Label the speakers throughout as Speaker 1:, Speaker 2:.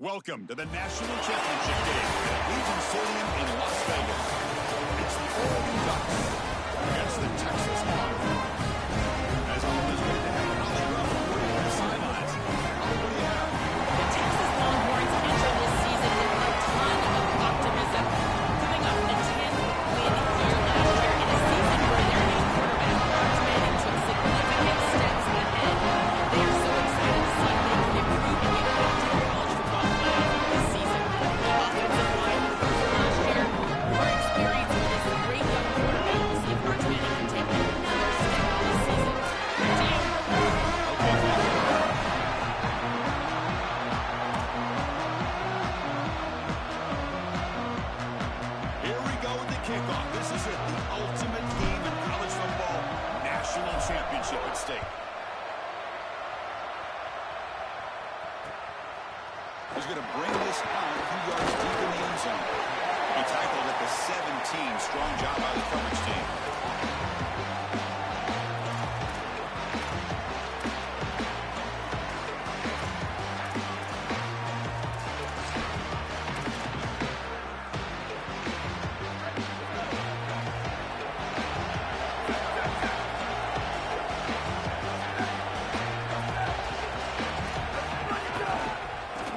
Speaker 1: Welcome to the National Championship game at Allegiant Stadium in Las Vegas. It's the Oregon Ducks against the Texas Longhorns. As always, good to have Holly Ruff for you on the sidelines. Holly, what do you have?
Speaker 2: The Texas Longhorns enter this season with a ton of optimism. Coming off a 10-win year last year in a season where their new quarterback, Arch Manning, took significant steps ahead. They are so excited to see if they can improve and get back to the college football playoff this season. The offensive line improved last year. More experience with this great young quarterback. We'll see if Arch Manning can take another step this season. Back to you.
Speaker 1: Here we go with the kickoff. This is it, the ultimate game in college football. National championship at stake. He's going to bring this out a few yards deep in the end zone. He tackled at the 17. Strong job by the coverage team.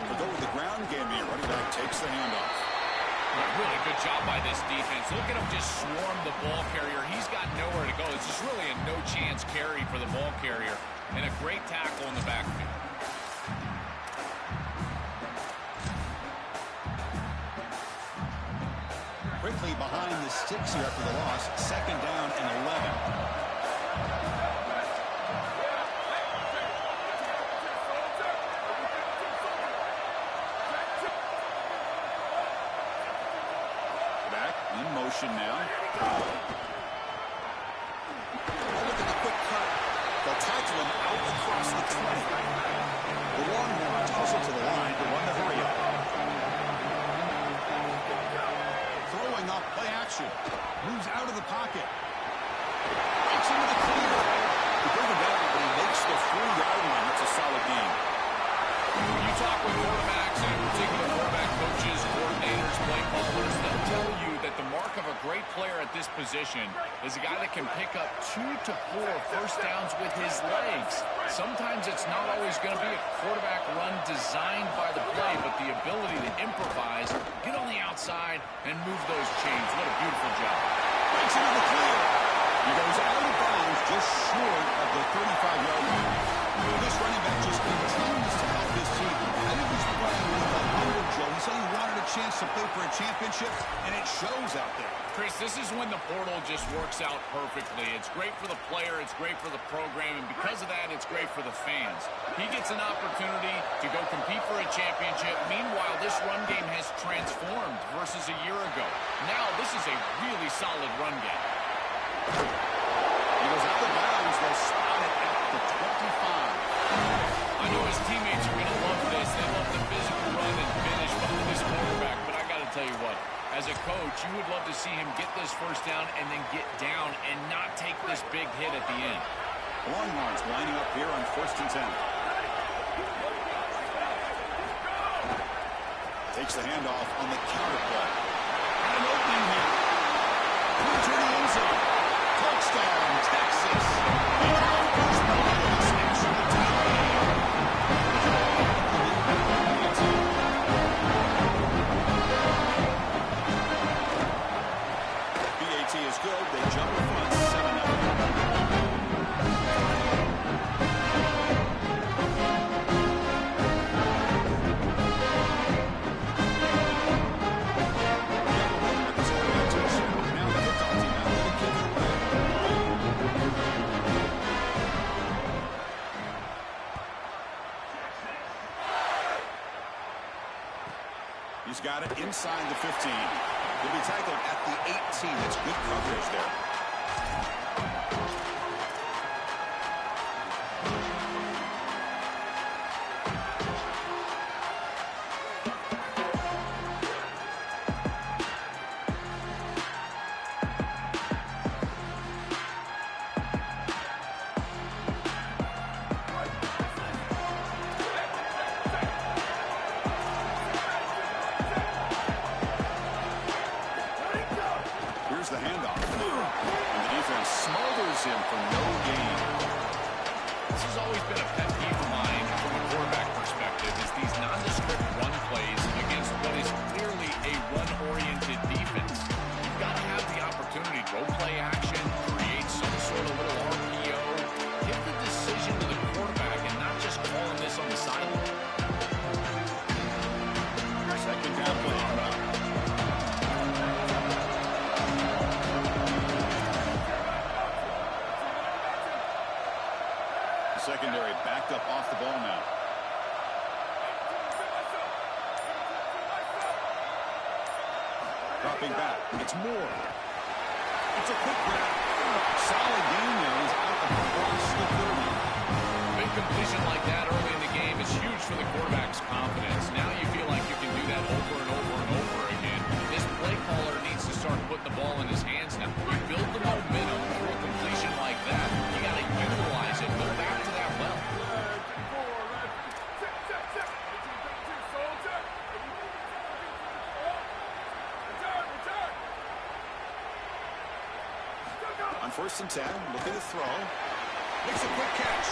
Speaker 1: They'll go with the ground game here. Running back takes the handoff.
Speaker 3: Really good job by this defense. Look at him just swarm the ball carrier. He's got nowhere to go. It's just really a no-chance carry for the ball carrier. And a great tackle in the backfield.
Speaker 1: Quickly behind the sticks here after the loss. Second down and 11. Back in motion now. Look at the quick cut. They'll tackle him out across the 20. The Longhorns hustle to the line to run the hurry up. Throwing up, play action. Moves out of the pocket. Gets into the clear. He bring him down, but he makes the 4-yard line. That's a solid game.
Speaker 3: When you talk with quarterbacks, and in particular quarterback coaches, coordinators, play callers, they'll tell you that the mark of a great player at this position is a guy that can pick up 2 to 4 first downs with his legs. Sometimes it's not always going to be a quarterback run designed by the play, but the ability to improvise, get on the outside, and move those chains. What a beautiful job.
Speaker 1: Breaks into the clear. He goes out of bounds just short of the 35-yard line. This running back just continues to help his team. I think he's playing with a hunger, Joe. He said he wanted a chance to play for a championship, and it shows out there.
Speaker 3: Chris, this is when the portal just works out perfectly. It's great for the player, it's great for the program, and because of that, it's great for the fans. He gets an opportunity to go compete for a championship. Meanwhile, this run game has transformed versus a year ago. Now, this is a really solid run game.
Speaker 1: He goes out of bounds. They'll spot it at the 25.
Speaker 3: I know his teammates are going to love this. They love the physical run and finish by this quarterback, but I got to tell you what, as a coach, you would love to see him get this first down and then get down and not take this big hit at the end.
Speaker 1: Longhorns lining up here on 1st and 10. Takes the handoff on the counter play. And an opening here. Through to the end zone. Touchdown, Texas. And Longhorns play this national title game. BAT is good. They jump in front 7-0. He's got it inside the 15. He'll be tackled at the 18. That's good coverage there. him for no gain.
Speaker 3: This has always been a pet peeve of mine from a quarterback perspective, is these nondescript run plays against what is clearly a run-oriented defense. You've got to have the opportunity to go play action, create some sort of little RPO, give the decision to the quarterback and not just calling this on the sideline.
Speaker 1: Second down play coming up. Secondary backed up off the ball now. Dropping back. It's Moore. It's a quick grab. Solid gain there. He's out across the 30.
Speaker 3: Big completion like that early in the game is huge for the quarterback's confidence. Now you feel like you can do that over and over and over again. This play caller needs to start putting the ball in his hands now. You build the momentum for a completion like that. You got to utilize it. Go back to that well.
Speaker 1: On 1st and 10, looking to throw. Makes a quick catch.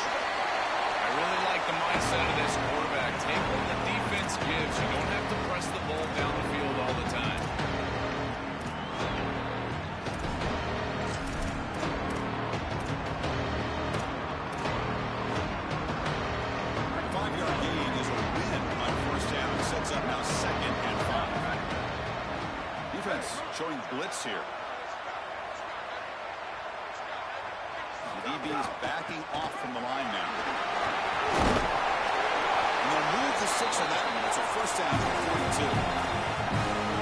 Speaker 3: I really like the mindset of this quarterback. Take what the defense gives. You don't have to press the ball down the field all the time.
Speaker 1: Five-yard gain is a win on 1st down. Sets up now 2nd and 5. Defense showing blitz here. DB is backing off from the line now. And they'll move the 6 on that one. It's a 1st down at 42.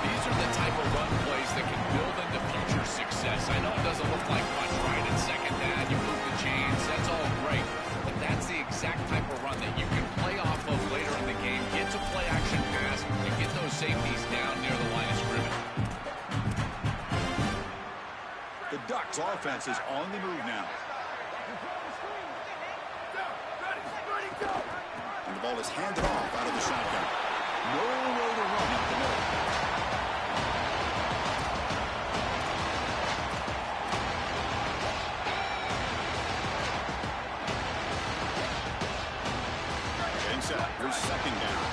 Speaker 3: These are the type of run plays that can build into future success. I know it doesn't look like much right in 2nd down. You move the chains. That's all great. But that's the exact type of run that you can play off of later in the game. Get to play action pass and get those safeties down near the line of scrimmage.
Speaker 1: The Ducks offense is on the move now. And the ball is handed off out of the shotgun. No way to run up the middle. Getting set. Here's 2nd down.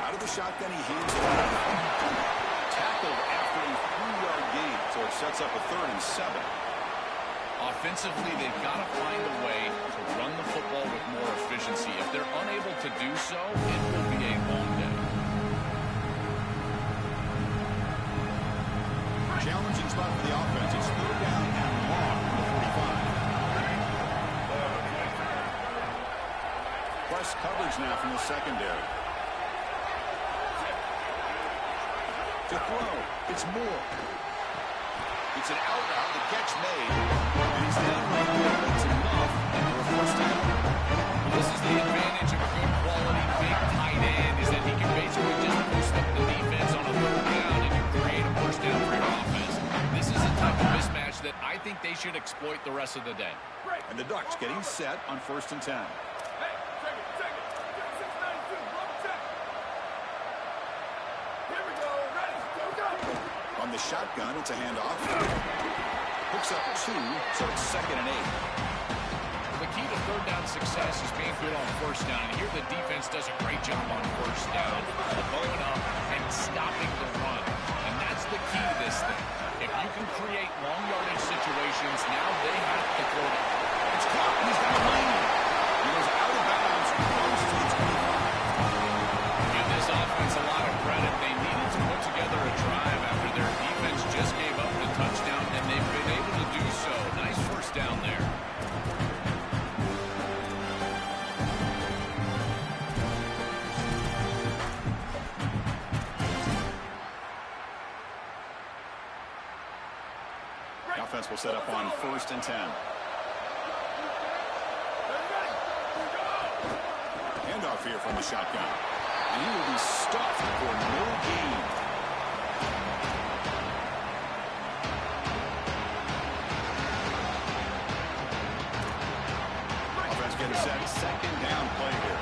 Speaker 1: Out of the shotgun, he hands it off. Tackled after a 3-yard gain, so it sets up a 3rd and 7.
Speaker 3: Offensively, they've got to find a way to run the football with more efficiency. If they're unable to do so, it will be a long day.
Speaker 1: Challenging spot for the offense. It's 3rd down and long from the 45. Press coverage now from the secondary. To throw, it's Moore. It's an out route, the catch made, and he's down right there. That's enough for a 1st down.
Speaker 3: This is the advantage of a good quality big tight end, is that he can basically just boost up the defense on a 3rd down and you create a 1st down for your offense. This is the type of mismatch that I think they should exploit the rest of the day.
Speaker 1: And the Ducks getting set on 1st and 10. On the shotgun, it's a handoff. Hooks up 2, so it's 2nd and 8.
Speaker 3: The key to 3rd down success is being good on 1st down. And here the defense does a great job on 1st down, blowing up and stopping the run. And that's the key to this thing. If you can create long yardage situations, now they have to throw it.
Speaker 1: It's caught, and he's got a lane. He goes out of bounds, close to the 25.
Speaker 3: Give this offense a lot of credit. They needed to put together a drive after their defense just gave up the touchdown, and they've been able to do so. Nice 1st down there.
Speaker 1: The offense will set up on 1st and 10. Handoff here from the shotgun. And he will be stuffed for no gain. Offense getting set. 2nd down play here.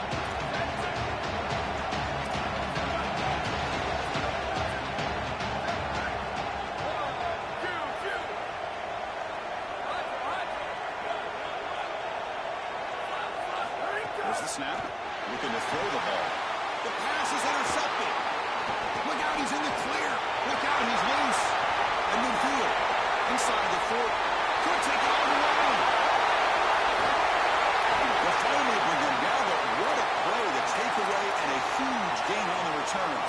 Speaker 1: snap. Looking to throw the ball. The pass is intercepted. Look out, he's in the clear. Look out, he's loose. And midfield. Inside the 4. Could take it all the way. Will finally bring him down, but what a play. The takeaway and a huge gain on the return.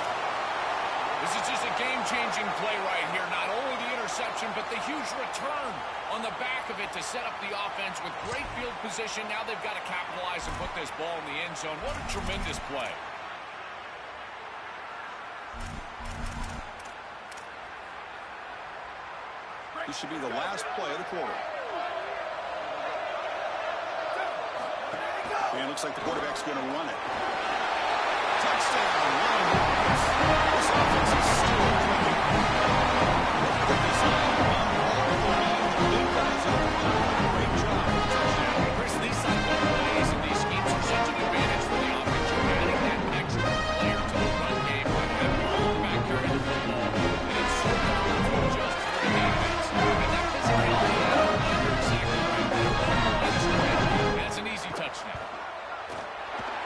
Speaker 3: This is just a game-changing play right here. Not only the interception, but the huge return on the back of it to set up the offense with great field position. Now they've got to capitalize and put this ball in the end zone. What a tremendous play.
Speaker 1: This should be the last play of the quarter. And it looks like the quarterback's going to run it. Touchdown. This offense is still clicking. Look at this line. Great job. Touchdown.
Speaker 3: Chris, these sideline plays and these schemes are such an advantage for the offense. You're adding that extra player to the run game by having all back carrying the football. And it's so hard to adjust for the defense. And that physicality, you're exactly right. That's an easy touchdown.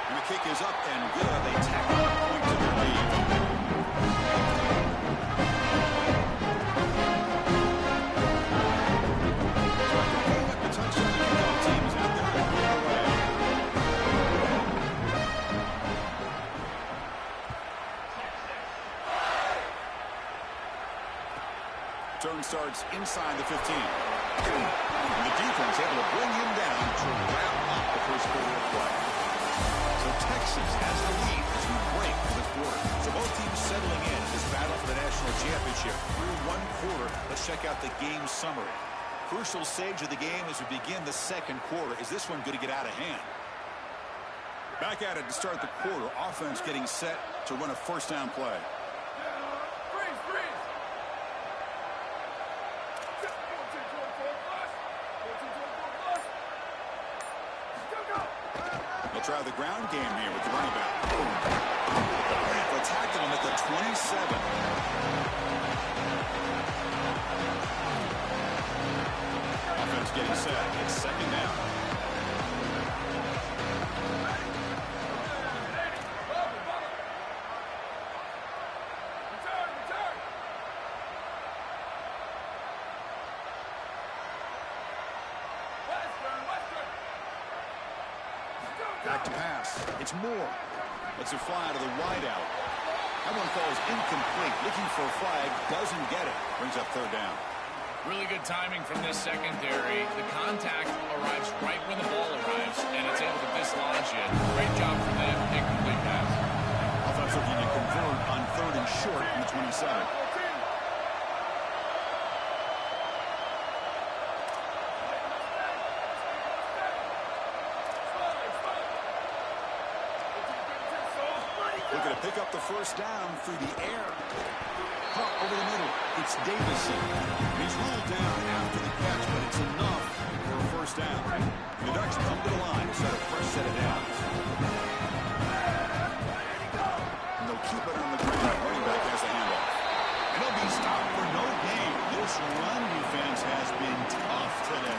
Speaker 1: And the kick is up and good. They tack on a point to their lead. The touchdown kickoff team is out there and putting away. Turn starts inside the 15. And the defense able to bring him down to wrap up the first quarter of play. So Texas has the lead as we break for the quarter. So both teams settling in this battle for the national championship through one quarter. Let's check out the game summary. Crucial stage of the game as we begin the second quarter. Is this one going to get out of hand? Back at it to start the quarter. Offense getting set to run a first down play. They'll try the ground game here with the running back. They'll tackle him at the 27. Offense getting set. It's second down. Back to pass. It's Moore. Lets it fly to the wideout. That one falls incomplete. Looking for a flag. Doesn't get it. Brings up third down.
Speaker 3: Really good timing from this secondary. The contact arrives right when the ball arrives, and it's able to dislodge it. Great job from them. Incomplete pass.
Speaker 1: Offense looking to convert on third and short from the 27. Looking to pick up the first down through the air. Caught over the middle. It's Davison. He's ruled down after the catch, but it's enough for a first down. The Ducks come to the line to set a fresh set of downs. And they'll keep it on the ground. Running back has a handoff. And he'll be stopped for no gain. This run defense has been tough today.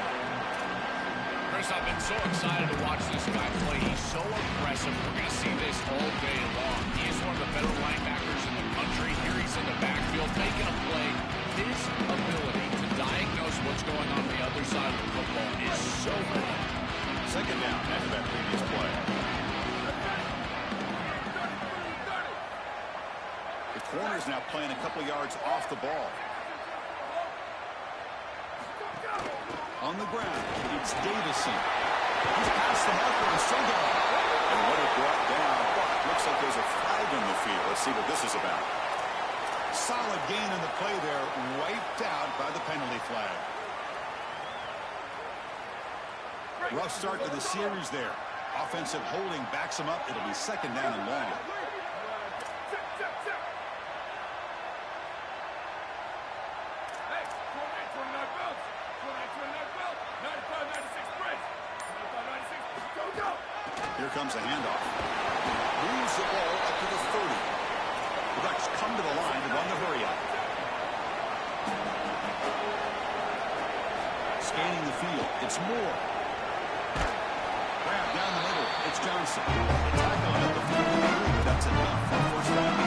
Speaker 3: Chris, I've been so excited to watch this guy play. He's so aggressive. We're going to see this all day long. He is one of the better linebackers in the country. Here he's in the backfield making a play. His ability to diagnose what's going on the other side of the football is so good.
Speaker 1: Second down after that previous play. The corner's now playing a couple yards off the ball. On the ground, it's Davison. He's past the marker and still going. And what it brought down, looks like there's a flag in the field. Let's see what this is about. Solid gain in the play there, wiped out by the penalty flag. Rough start to the series there. Offensive holding backs him up. It'll be second down and long. Here comes a handoff. Moves the ball up to the 30. The Ducks come to the line to run the hurry up. Scanning the field. It's Moore. Grab down the middle. It's Johnson. The tackle him at the 43, but that's enough for a first down.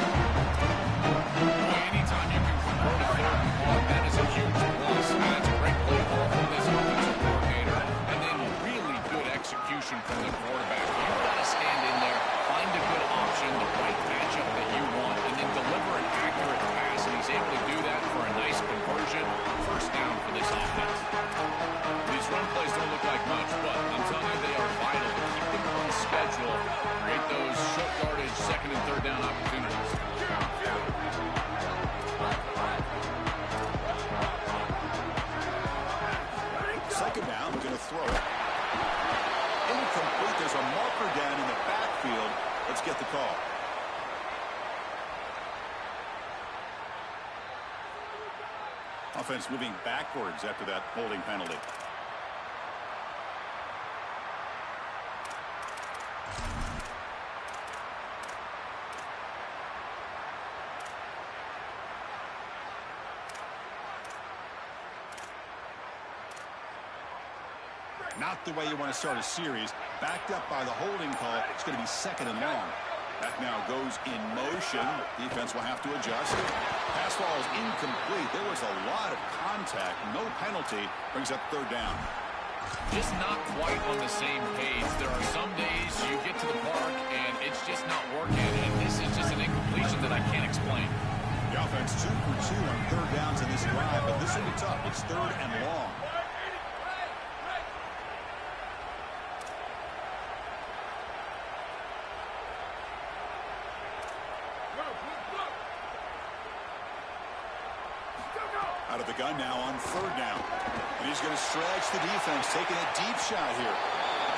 Speaker 3: Boy, anytime you can convert a third and long, that is a huge plus. That's a great play call from this offensive coordinator. And then really good execution from the quarterback. You've got to stand in there, find a good option, the right matchup that you want, and then deliver an accurate pass. And he's able to do that for a nice conversion. First down for this offense. These run plays don't look like much, but I'm telling you they are vital to keep them on schedule, create those short yardage second and third down opportunities.
Speaker 1: Second down, we're going to throw it. Incomplete. There's a marker down in the backfield. Let's get the call. Offense moving backwards after that holding penalty. Not the way you want to start a series. Backed up by the holding call. It's going to be second and long. That now goes in motion. Defense will have to adjust. Pass ball is incomplete. There was a lot of contact. No penalty. Brings up third down.
Speaker 3: Just not quite on the same page. There are some days you get to the park and it's just not working. And this is just an incompletion that I can't explain.
Speaker 1: The offense 2 for 2 on third downs in this drive, but this will be tough. It's third and long. Out of the gun now on third down. And he's going to stretch the defense, taking a deep shot here.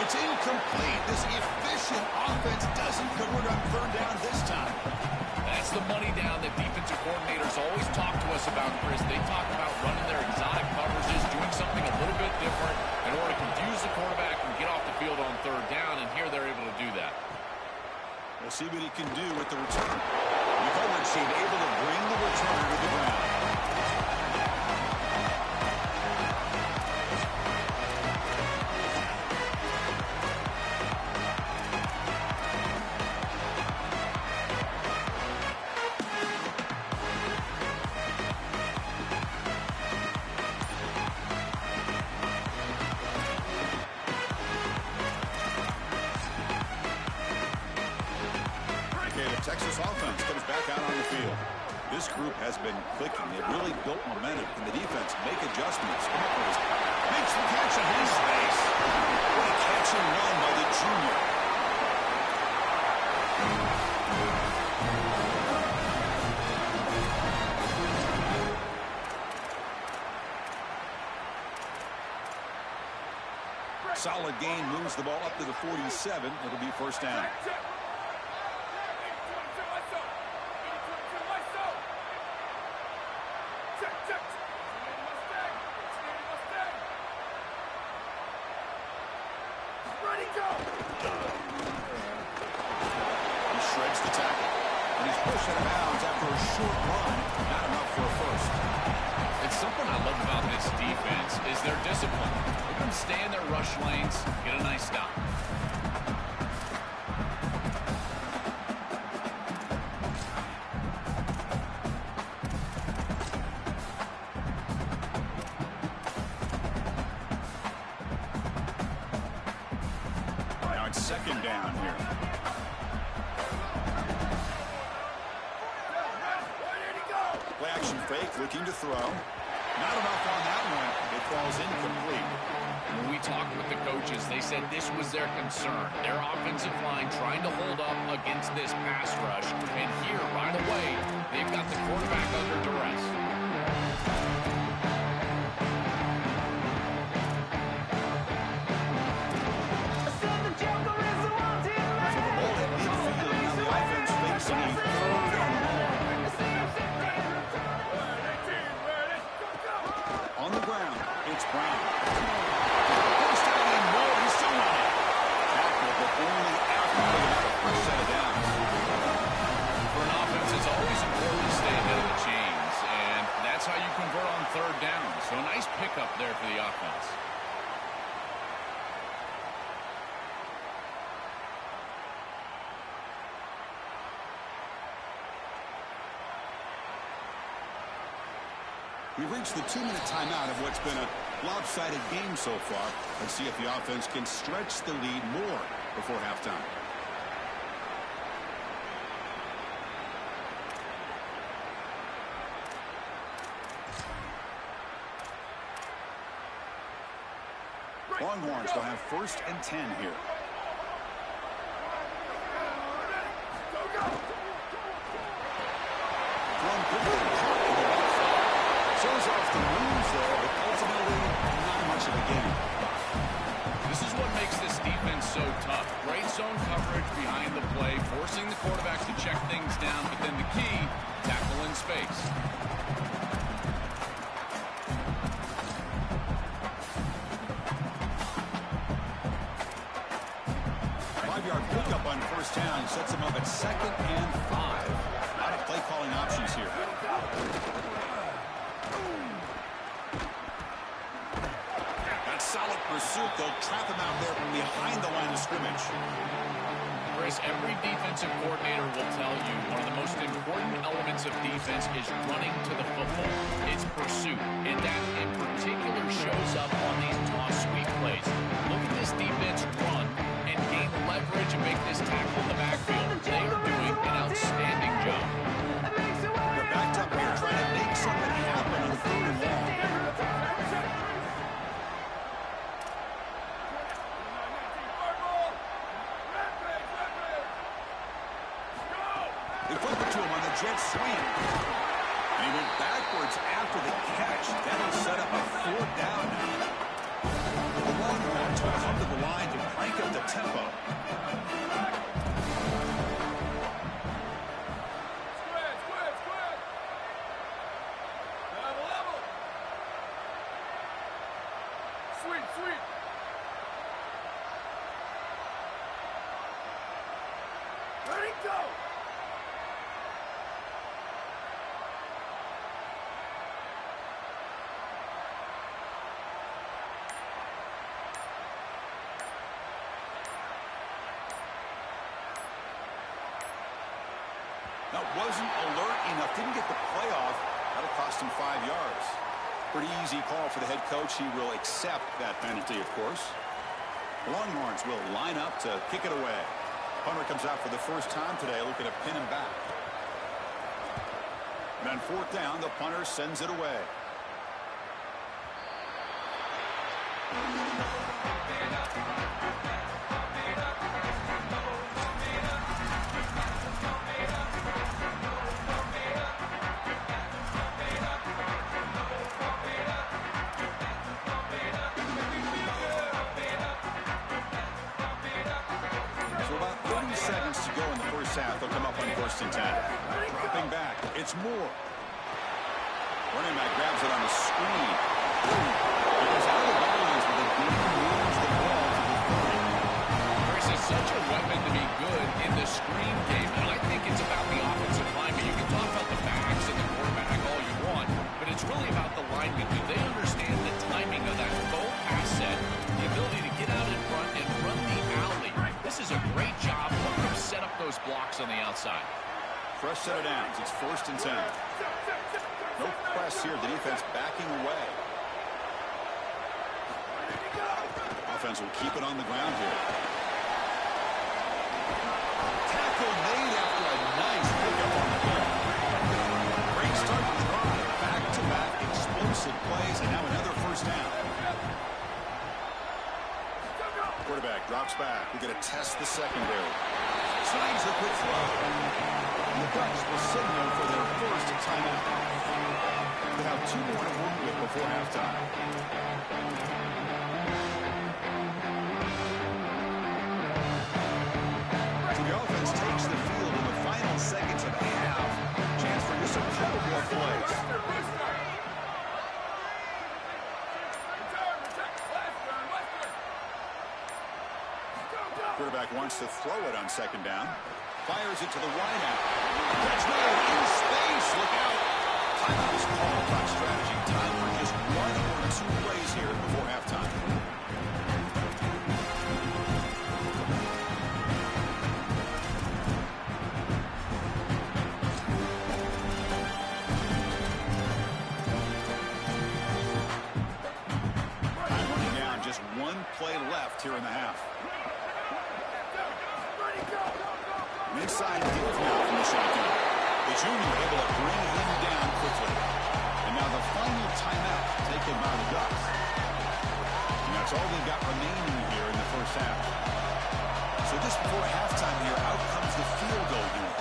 Speaker 1: It's incomplete. This efficient offense doesn't convert on third down this time.
Speaker 3: That's the money down that defensive coordinators always talk to us about, Chris. They talk about running their exotic coverages, doing something a little bit different in order to confuse the quarterback and get off the field on third down, and here they're able to do that.
Speaker 1: We'll see what he can do with the return. The coverage team able to bring the return to the ground. Texas offense comes back out on the field. This group has been clicking. They've really built momentum. And the defense make adjustments. Makes the catch in his space. What a catch and run by the junior. Solid gain, moves the ball up to the 47. It'll be first down. He shreds the tackle. And he's pushed out of bounds after a short run. Not enough for a first.
Speaker 3: It's something I love about this defense is their discipline. Look at them stay in their rush lanes, get a nice stop.
Speaker 1: Now it's second down here. Play action fake, looking to throw. Not enough on that one. It falls incomplete.
Speaker 3: When we talked with the coaches, they said this was their concern. Their offensive line trying to hold up against this pass rush. And here, right away, they've got the quarterback under duress.
Speaker 1: For the ball at midfield, now the offense facing a third and long. On the ground, it's Brown. First down and more, he's still running. Tackle, but only after another first set of downs.
Speaker 3: For an offense, it's always important to stay ahead of the chains, and that's how you convert on third down. So a nice pickup there for the offense.
Speaker 1: We've reached the 2-minute timeout of what's been a lopsided game so far. Let's see if the offense can stretch the lead more before halftime. LHorns will have 1st and 10 here. Thrown quickly, caught in the backfield. Shows off the moves there, but ultimately not much of a game.
Speaker 3: This is what makes this defense so tough. Great zone coverage behind the play, forcing the quarterback to check things down, but then the key, tackle in space.
Speaker 1: 5-yard pickup on 1st down sets him up at 2nd and 5. A lot of play calling options here. That solid pursuit. They'll trap him out there from behind the line of scrimmage.
Speaker 3: Chris, every defensive coordinator will tell you one of the most important elements of defense is running to the football. It's pursuit, and that in particular shows up on these toss sweep plays. Look at this defense run and gain leverage and make this tackle in the backfield. They are doing an outstanding job.
Speaker 1: They're backed up here trying to make something happen on 3rd and long. They flip it to him on the jet sweep. And he went backwards after the catch. That'll set up a 4th down now. The LHorns will come to the line to crank up the tempo. That wasn't alert enough. Didn't get the play off. That'll cost him 5 yards. Pretty easy call for the head coach. He will accept that penalty, of course. The LHorns will line up to kick it away. Punter comes out for the first time today, looking to pin him back. And on 4th down, the punter sends it away. They'll come up on 1st and 10. Dropping back. It's Moore. Running back grabs it on the screen. It goes out of bounds with a deep moves the ball to the 30.
Speaker 3: Chris is such a weapon to be good in the screen game, and I think it's about the offensive lineman. You can talk about the backs and the quarterback all you want, but it's really about the linemen. Do they understand the timing of that full pass set, the ability to get out in front and run the alley? This is a great job. Set up those blocks on the outside.
Speaker 1: Fresh set of downs. It's 1st and 10. No press here. The defense backing away. Offense will keep it on the ground here. Tackle made after a nice pickup on the play. Great start to the drive. Back-to-back explosive plays, and now another 1st down. Quarterback drops back. We're going to test the secondary. Signs a quick throw. And the Ducks will signal for their 1st timeout. They have 2 more to work with before halftime. So the offense takes the field in the final seconds of the half. Chance for just a couple more plays. Quarterback wants to throw it on 2nd down. Fires it to the wide out. That's made in space. Look out. Timeout is called. Clock strategy. Time for just 1 or 2 plays here before halftime. play left here in the half. Inside deals now from the shotgun. The junior able to bring him down quickly. And now the final timeout taken by the Ducks. And that's all they've got remaining here in the first half. So just before halftime here, out comes the field goal unit.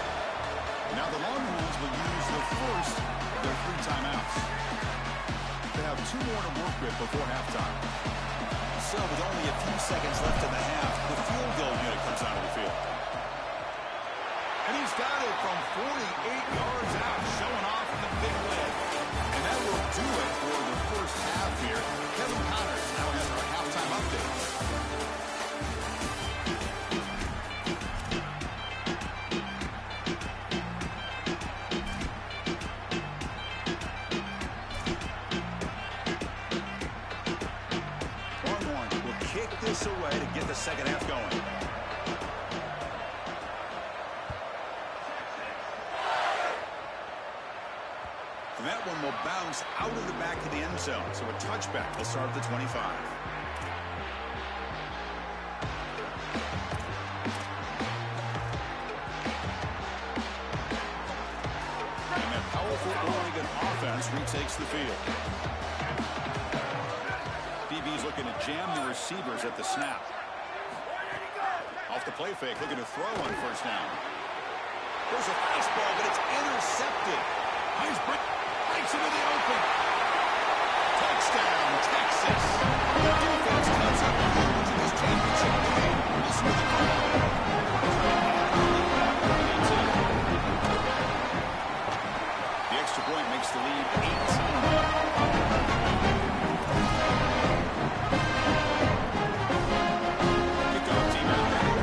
Speaker 1: Now the LHorns will use the first of their 3 timeouts. They have 2 more to work with before halftime. So with only a few seconds left in the half, the field goal unit comes out of the field. And he's got it from 48 yards out, showing off the big win. And that will do it for the first half here. Kevin Connors now has our halftime update. LHorns will kick this away to get the second half going. And that one will bounce out of the back of the end zone. So a touchback will start at the 25. And that powerful Oregon offense retakes the field. DB's looking to jam the receivers at the snap. Off the play fake, looking to throw on first down. There's a fastball, but it's intercepted. Nice break. Breaks into the open. Touchdown, Texas. The defense comes up huge in this championship game. Listen to the crowd. The extra point makes the lead 18. Kickoff team out there.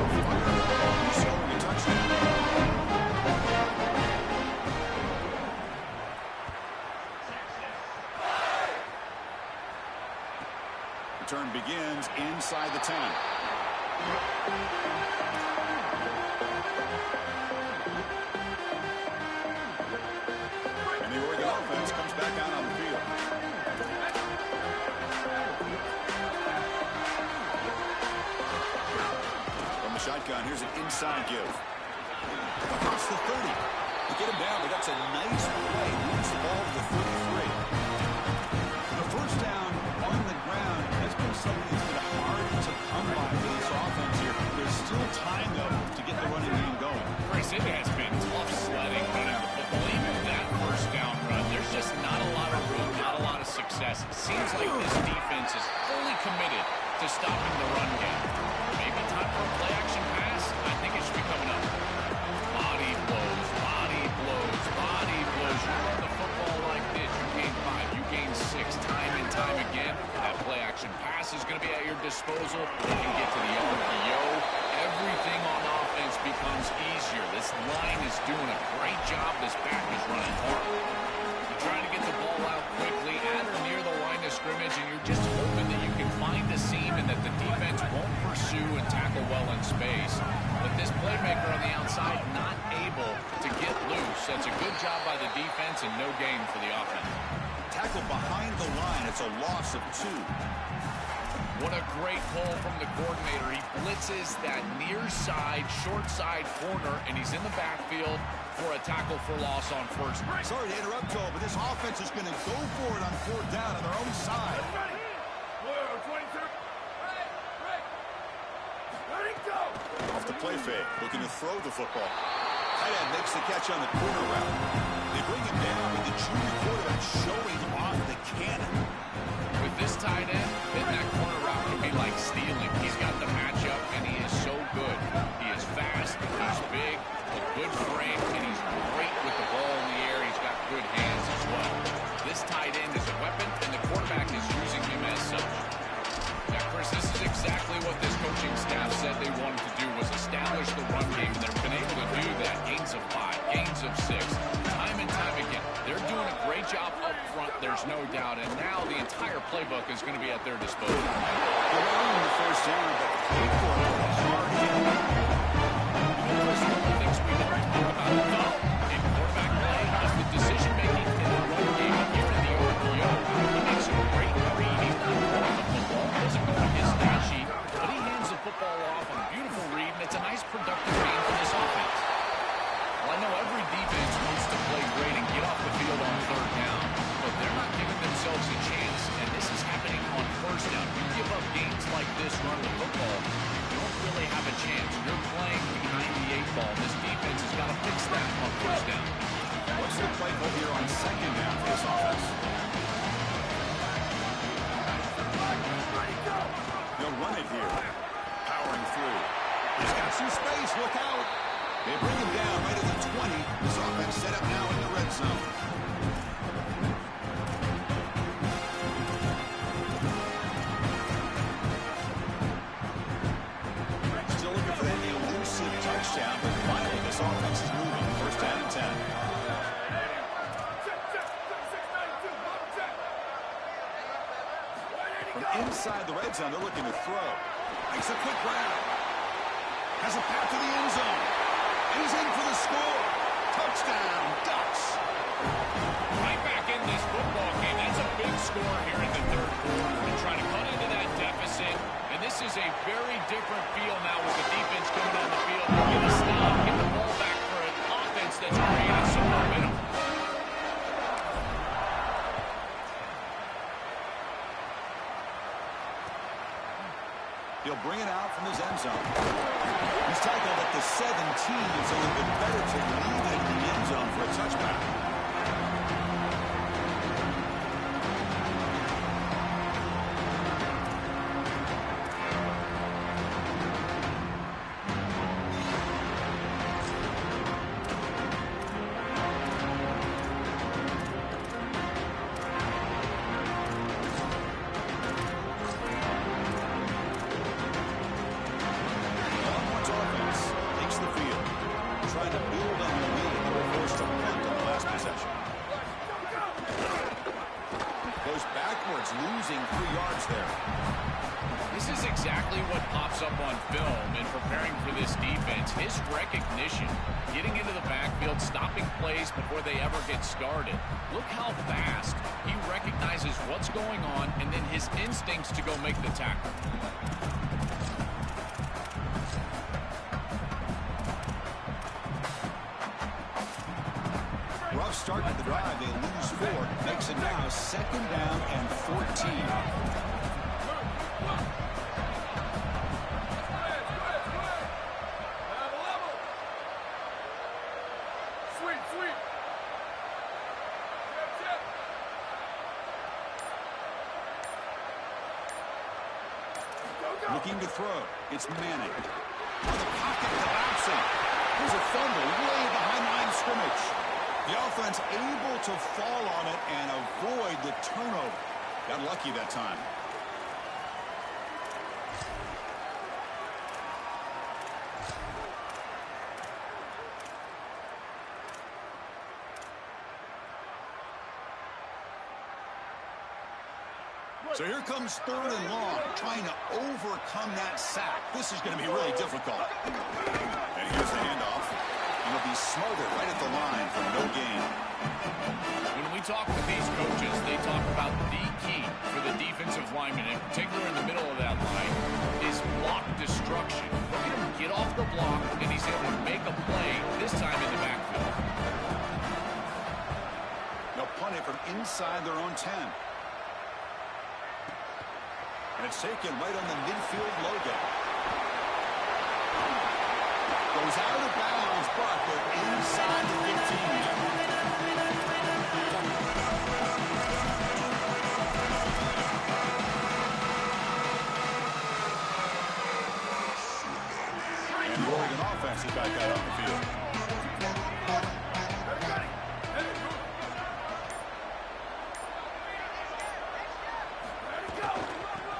Speaker 1: Scoring a touchdown. Return begins inside the 10. And the Oregon offense comes back out on the field. From the shotgun, here's an inside give. Across the 30. To get him down, but that's a nice play. Moves the ball to the 33. The first down on the ground has been something that's been hard to come by for this offense here. There's still time, though, to get the running game going.
Speaker 3: Chris, it has been tough sledding running the football. Even that first down run, there's just not a lot of room, not a lot of success. It seems like this defense is fully committed to stopping the run game. Maybe time for a play-action pass? I think it should be coming up. Body blows, body blows, body blows. You run the football like this, you gain 5, you gain 6, time and time again. That play-action pass is going to be at your disposal. You can get to the RPO. Everything on offense becomes easier. This line is doing a great job. This back is running hard. You're trying to get the ball out quickly at or near the line of scrimmage, and you're just hoping that you can find a seam and that the defense won't pursue and tackle well in space. But this playmaker on the outside not able to get loose. That's a good job by the defense and no gain for the offense.
Speaker 1: Tackle behind the line. It's a loss of 2.
Speaker 3: What a great call from the coordinator. He blitzes that near side, short side corner, and he's in the backfield for a tackle for loss on first.
Speaker 1: Sorry to interrupt, Joe, but this offense is going to go for it on 4th down on their own side. Off the play fake, looking to throw the football. Tight end makes the catch on the corner route. They bring him down with the junior quarterback showing off the cannon.
Speaker 3: With this tight end, hitting that corner route can be like stealing. He's got the matchup, and he is so good. He is fast, he's big, a good frame, and he's great with the ball in the air. He's got good hands as well. This tight end is a weapon, and the quarterback is using him as such. Now, Chris, this is exactly what this coaching staff said they wanted to do, was establish the run game, and they've been able to do that. Gains of 5, gains of 6, time and time again. They're doing a great job up front, there's no doubt, and now the entire playbook is going to be at their disposal.
Speaker 1: They're running the first down, but paid for it with a hard hit.
Speaker 3: Chris, one of the things we don't talk about enough in quarterback play is the decision-making in the run game. And here in the RPO, he makes a great read. He's not throwing the football. He doesn't go to his stat sheet.
Speaker 1: run it here. Powering through. He's got some space. Look out. They bring him down right at the 20. This offense set up now in the red zone. Still looking for that elusive touchdown, but finally this offense is moving. First down and 10. From inside the red zone, they're looking to throw. Makes a quick grab. Has a path to the end zone. And he's in for the score. Touchdown, Ducks.
Speaker 3: Right back in this football game. That's a big score here in the third quarter. To try to cut into that deficit. And this is a very different feel now with the defense coming on the field. Get a stop, get the ball back for an offense that's created some momentum.
Speaker 1: He'll bring it out from his end zone. He's tackled at the 17. It's a little bit better to leave it in the end zone for a touchback. Losing 3 yards there.
Speaker 3: This is exactly what pops up on film in preparing for this defense. His recognition, getting into the backfield, stopping plays before they ever get started. Look how fast he recognizes what's going on and then his instincts to go make the tackle.
Speaker 1: Rough start to the drive. They lose 4. Makes it now 2nd down and 14. Looking to throw. It's Manning. On the pocket collapsing. There's a fumble way behind the line of scrimmage. The offense able to fall on it and avoid the turnover. Got lucky that time. So here comes 3rd and long, trying to overcome that sack. This is going to be really difficult. And here's the handoff. He'll be smothered right at the line for no gain.
Speaker 3: When we talk with these coaches, they talk about the key for the defensive lineman, in particular in the middle of that line, is block destruction. Look at him get off the block, and he's able to make a play, this time in the backfield.
Speaker 1: They'll punt it from inside their own 10. And it's taken right on the midfield logo. Goes out of bounds, but they're inside the 15 now. And the Oregon offense is back out on the field.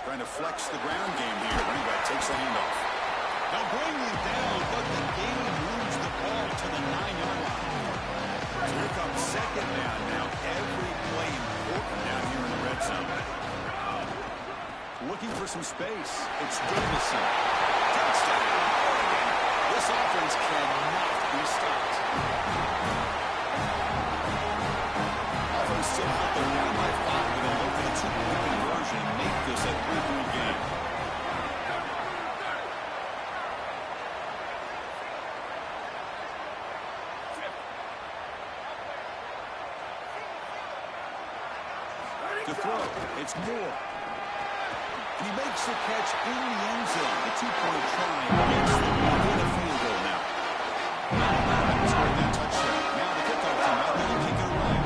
Speaker 1: Trying to flex the ground game here. Running back takes the handoff. They'll bring him down, but the game moves the ball to the 9-yard line. So here comes 2nd down now. Every play important down here in the red zone. Looking for some space. It's Davison. Touchdown, Oregon. This offense cannot be stopped. Offense still out there down by 5. They're going to go for the 2-point conversion and make this a 3-point game. To throw, it's Moore. And he makes the catch in the end zone. The 2-point try gets them within a field goal now. Scored that touchdown. Now the kickoff team out there to kick it away.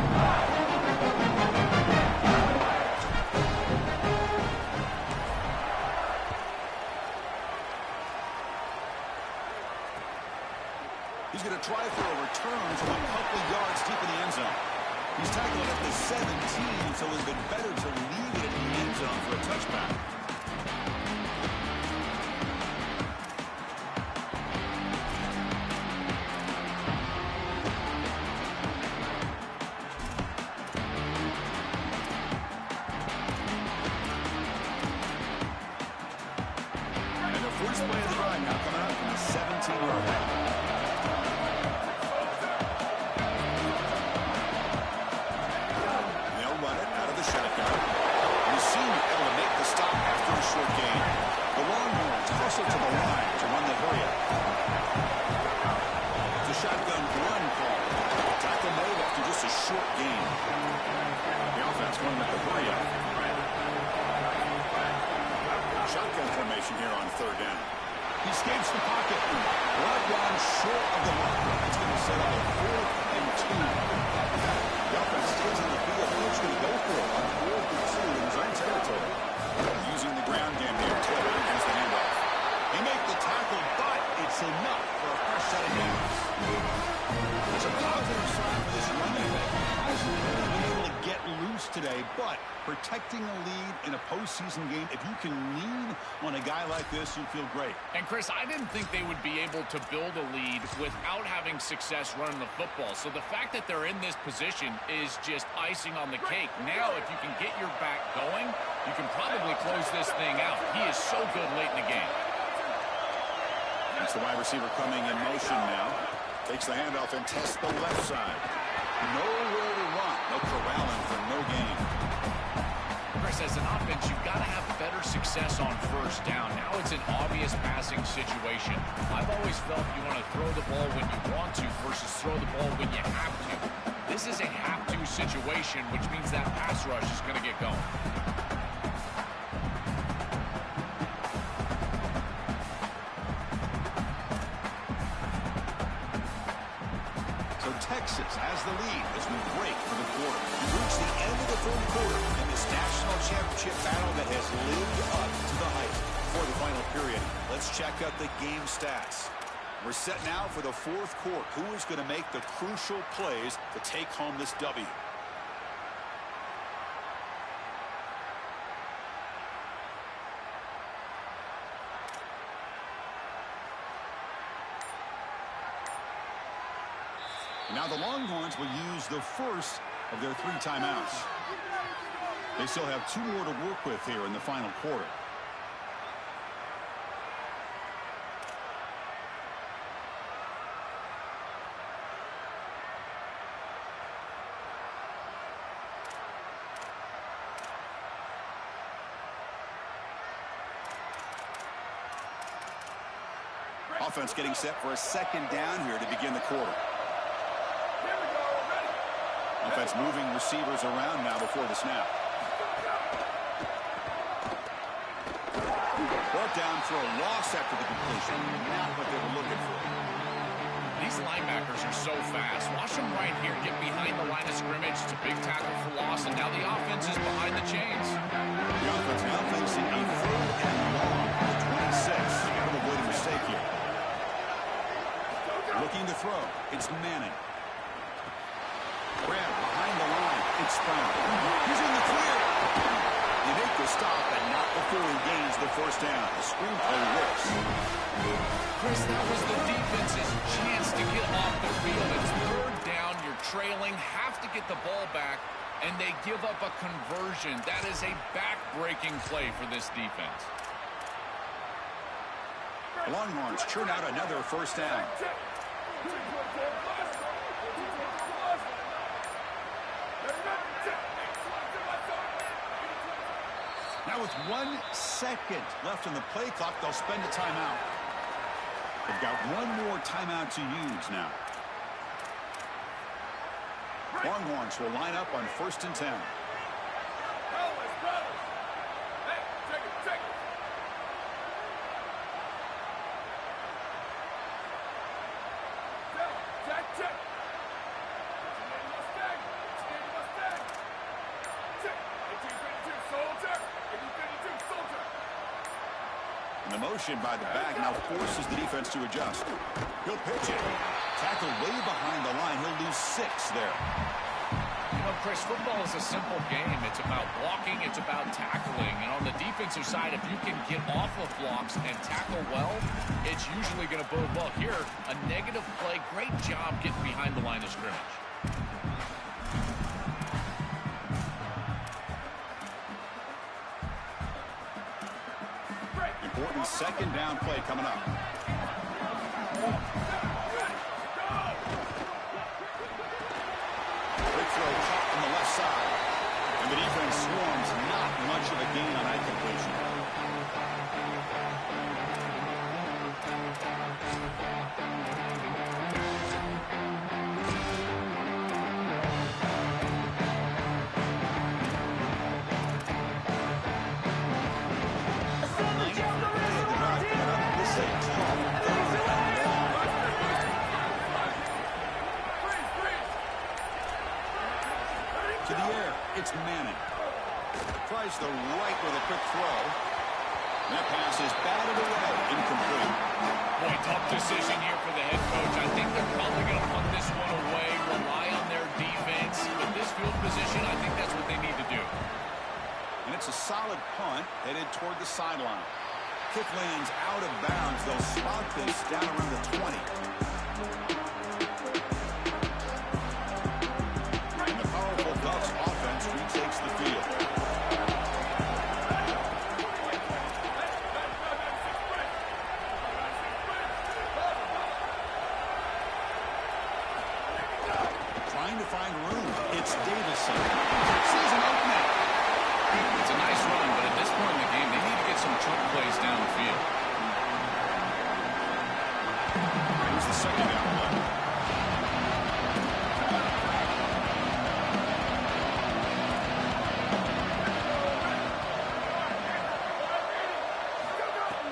Speaker 1: to try for a return from a couple yards deep in the end zone. He's tackled at the 17, so it would have been better to leave it in the end zone for a touchback. And the first play of the drive now coming out from the 17-yard line. Shotgun. You seem able to make the stop after a short gain. The Longhorns hustle to the line to run the hurry-up. It's a shotgun run call. Tackle made after just a short gain. The offense going with the hurry-up. Shotgun formation here on third down. He escapes the pocket. Right down short of the mark. It's going to set up a 4th and 2. The offense stays on the field. He's going to go for it on 4th and 2 in his own territory. Using the ground game here. Taylor against the handoff. They make the tackle, but it's enough for a fresh set of downs. It's a positive sign for this running back. He hasn't really been able to get loose today, but protecting a lead in a postseason game, if you can lean on a guy like this, you feel great.
Speaker 3: And Chris, I didn't think they would be able to build a lead without having success running the football. So the fact that they're in this position is just icing on the cake. Now, if you can get your back going, you can probably close this thing out. He is so good late in the game.
Speaker 1: That's the wide receiver coming in motion now. Takes the handoff and tests the left side. Nowhere to run. No corralling for no gain.
Speaker 3: Chris, as an offense, you've got to have better success on first down. Now it's an obvious passing situation. I've always felt you want to throw the ball when you want to versus throw the ball when you have to. This is a have-to situation, which means that pass rush is going to get going.
Speaker 1: Texas has the lead as we break for the quarter. We've reached the end of the third quarter in this national championship battle that has lived up to the hype. For the final period, let's check out the game stats. We're set now for the fourth quarter. Who is going to make the crucial plays to take home this W? Now the Longhorns will use the first of their 3 timeouts. They still have 2 more to work with here in the final quarter. Offense getting set for a second down here to begin the quarter. Offense moving receivers around now before the snap. Brought down for a loss after the completion. Not what they were looking for.
Speaker 3: These linebackers are so fast. Watch them right here get behind the line of scrimmage. It's a big tackle for loss, and now the offense is behind the chains.
Speaker 1: The offense now facing a 3rd and long at 26. You got to avoid a mistake here. Looking to throw. It's Manning. Grab behind the line. It's Brown. He's in the clear. They make the stop, and not before he gains the first down. The screenplay works.
Speaker 3: Chris, that was the defense's chance to get off the field. It's 3rd down. You're trailing. Have to get the ball back, and they give up a conversion. That is a back-breaking play for this defense.
Speaker 1: Longhorns churn out another first down. Now with 1 second left on the play clock, they'll spend a timeout. They've got 1 more timeout to use now. Longhorns will line up on 1st and 10. And the motion by the back now forces the defense to adjust. He'll pitch it. Tackled way behind the line. He'll lose 6 there.
Speaker 3: You know, Chris, football is a simple game. It's about blocking. It's about tackling. And on the defensive side, if you can get off of blocks and tackle well, it's usually going to bode well. Here, a negative play. Great job getting behind the line of scrimmage.
Speaker 1: Important second down play coming up. Quick throw caught on the left side. And the defense swarms. Not much of a gain on that completion. To the air, it's Manning. Tries the right with a quick throw. And that pass is batted away, incomplete.
Speaker 3: Boy, tough decision here for the head coach. I think they're probably going to punt this one away, rely on their defense. With this field position, I think that's what they need to do.
Speaker 1: And it's a solid punt headed toward the sideline. Kick lands out of bounds. They'll spot this down around the 20. And the powerful Ducks offense retakes the field. Trying to find room. It's Davison. Sees an opening.
Speaker 3: It's a nice run, but at this point in the game, they need to get some chunk plays down the field.
Speaker 1: Here's the second down play.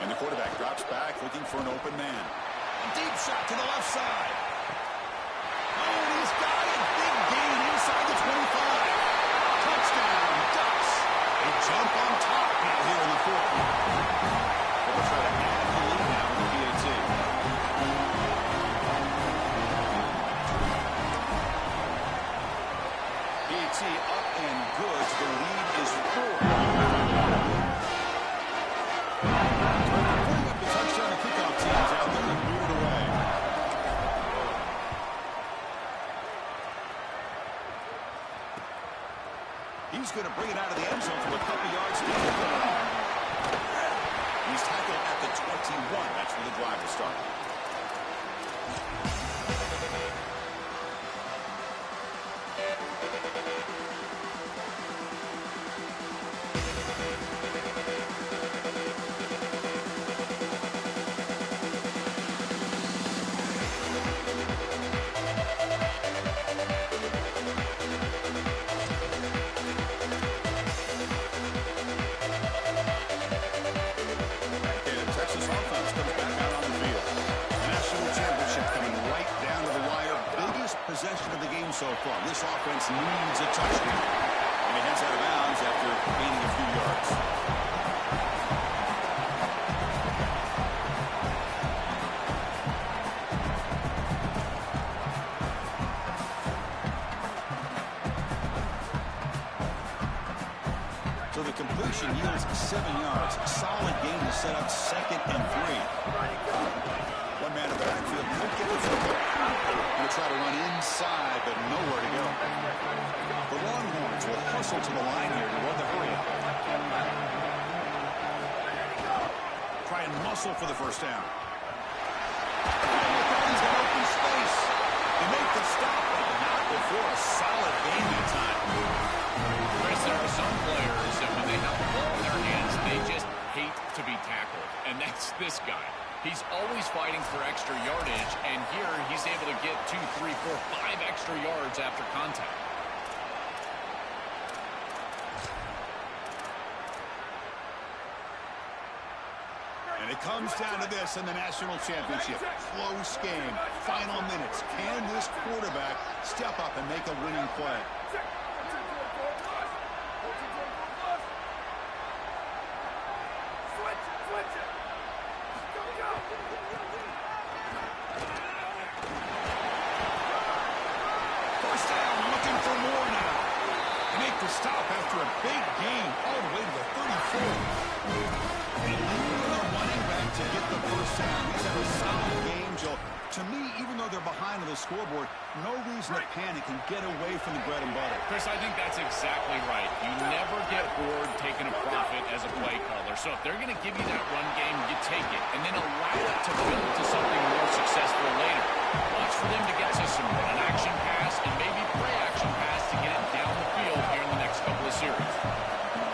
Speaker 1: And the quarterback drops back, looking for an open man. A deep shot to the left side. Oh, and he's got it. Big gain inside the 25. Touchdown, Ducks. They jump on top now here in the fourth. They'll try to add the lead now with the PAT. PAT up and good. The lead is 4. Bring up the touchdown. The kickoff team's out there and move it away. He's going to bring it out of the end zone from a couple yards down the field. He's tackled at the 21. That's where the drive will start. Possession of the game so far. This offense needs a touchdown. And it heads out of bounds after gaining a few yards. So the completion yields 7 yards. Solid gain to set up 2nd and 3. One man in the backfield. He'll get the football. Going to try to run inside, but nowhere to go. The LHorns will hustle to the line here to run the hurry up. Try and muscle for the first down. He's got open space. They make the stop, but not before a solid gain that time.
Speaker 3: Chris, there are some players that when they have the ball in their hands, they just hate to be tackled. And that's this guy. He's always fighting for extra yardage, and here he's able to get 2, 3, 4, 5 extra yards after contact.
Speaker 1: And it comes down to this in the national championship. Close game. Final minutes. Can this quarterback step up and make a winning play? stop after a big gain all the way to the 34. The running back to get the first down. He's had a solid game, Joe. To me, even though they're behind on the scoreboard, no reason to panic and get away from the bread and butter.
Speaker 3: Chris, I think that's exactly right. You never get bored taking a profit as a play caller. So if they're going to give you that run game, you take it. And then allow it to build to something more successful later. Watch for them to get to some run-action pass and maybe play-action pass to get it down the field here in the next couple of series.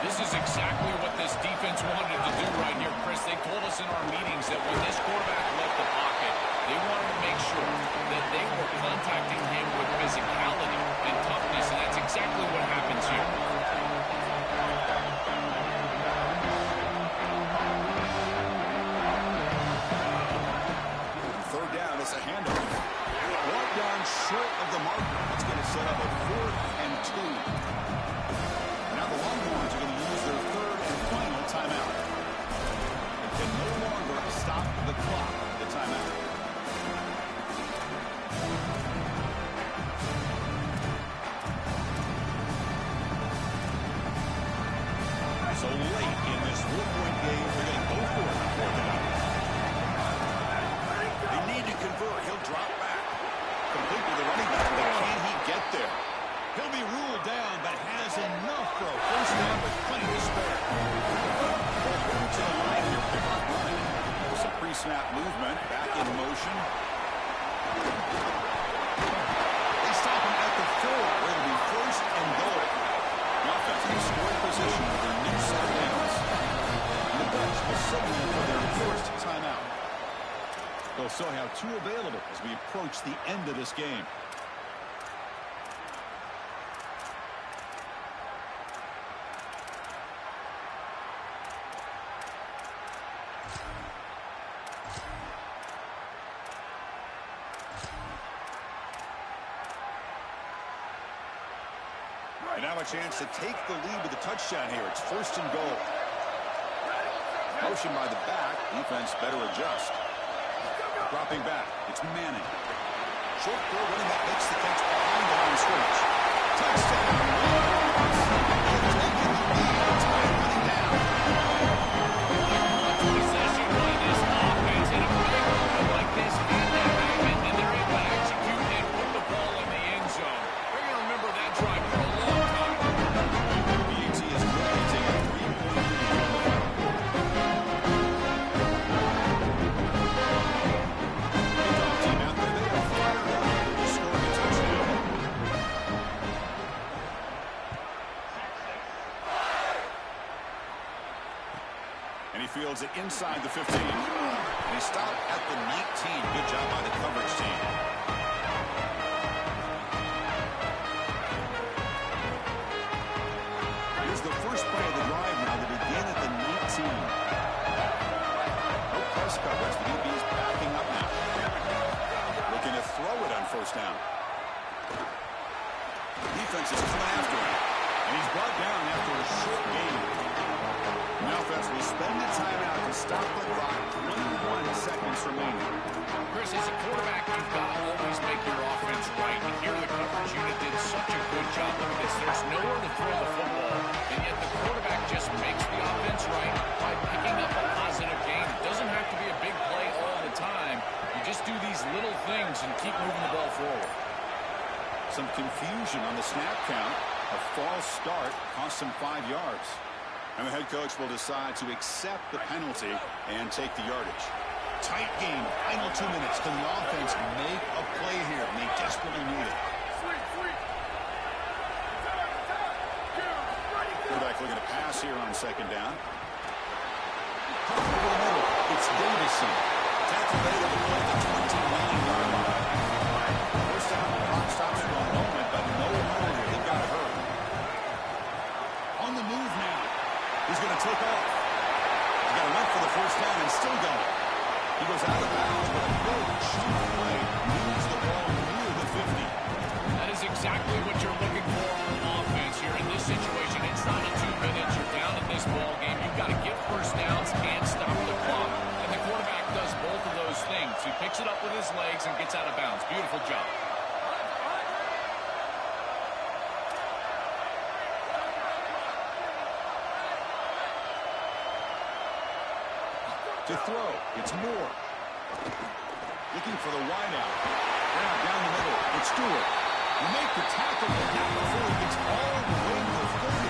Speaker 3: This is exactly what this defense wanted to do right here, Chris. They told us in our meetings that when this quarterback left the pocket, they wanted to make sure that they were contacting him with physicality and toughness, and that's exactly what happens here.
Speaker 1: Third down, it's a handoff. One down short of the marker. It's going to set up a 4th and 2. Now the Longhorns are going to use their third and final timeout. It can no longer stop the clock with the timeout. So late in this 4-point game, they're going to go for it on 4th and 9. They need to convert. He'll drop back. Complete with the running back, but can he get there? He'll be ruled down, but has enough for a first down with plenty to spare. They'll go to the line here, pick up running. Some pre-snap movement, back in motion. They stop him at the 4, where it'll be 1st and goal. The offense in scoring position with their new set of downs. And the Dutch will signal for their first timeout. They'll still have 2 available as we approach the end of this game. And now a chance to take the lead with a touchdown here. It's 1st and goal. Motion by the back. Defense better adjust. Dropping back. It's Manning. Short throw, running back makes the catch behind the line of scrimmage. Touchdown. Running down.
Speaker 3: Possession by this offense in a big moment like this had to happen, and they're able to execute and put the ball in the end zone. They're going to remember that drive for a long time.
Speaker 1: BT is quickly taking a 3-point lead. Kickoff team out there. They are fired up to score a touchdown. And he fields it inside the 15. And he stopped at the 19. Good job by the coverage team. Here's the first play of the drive now to begin at the 19. No press coverage. The DB's backing up now. Looking to throw it on 1st down. Defense is coming after him. And he's brought down after a short gain. Now offense will spend the timeout to stop the clock. 21 seconds remaining.
Speaker 3: Chris, as a quarterback, you've got to always make your offense right. And here the coverage unit did such a good job. Look at this. There's nowhere to throw the football. And yet the quarterback just makes the offense right by picking up a positive gain. It doesn't have to be a big play all the time. You just do these little things and keep moving the ball forward.
Speaker 1: Some confusion on the snap count. A false start cost him 5 yards. And the head coach will decide to accept the penalty and take the yardage. Tight game. Final 2 minutes. Can the offense make a play here? And they desperately need it. Quarterback looking to pass here on 2nd down. Over the middle. It's Davison. Tackle made at the 29-yard line. First down, the clock stops for a moment, but no hurry. They've got to hurry. On the move now. He's going to take off. He's got to run for the first down and still going. He goes out of bounds, but a big chunk play moves the ball near the 50.
Speaker 3: That is exactly what you're looking for on offense here in this situation. It's not a 2 minutes. You're down in this ball game. You've got to get first downs and stop the clock. And the quarterback does both of those things. He picks it up with his legs and gets out of bounds. Beautiful job.
Speaker 1: To throw, it's Moore. Looking for the wideout. Grab down the middle. It's Stewart. You make the tackle, but not before he gets all the way to the 30.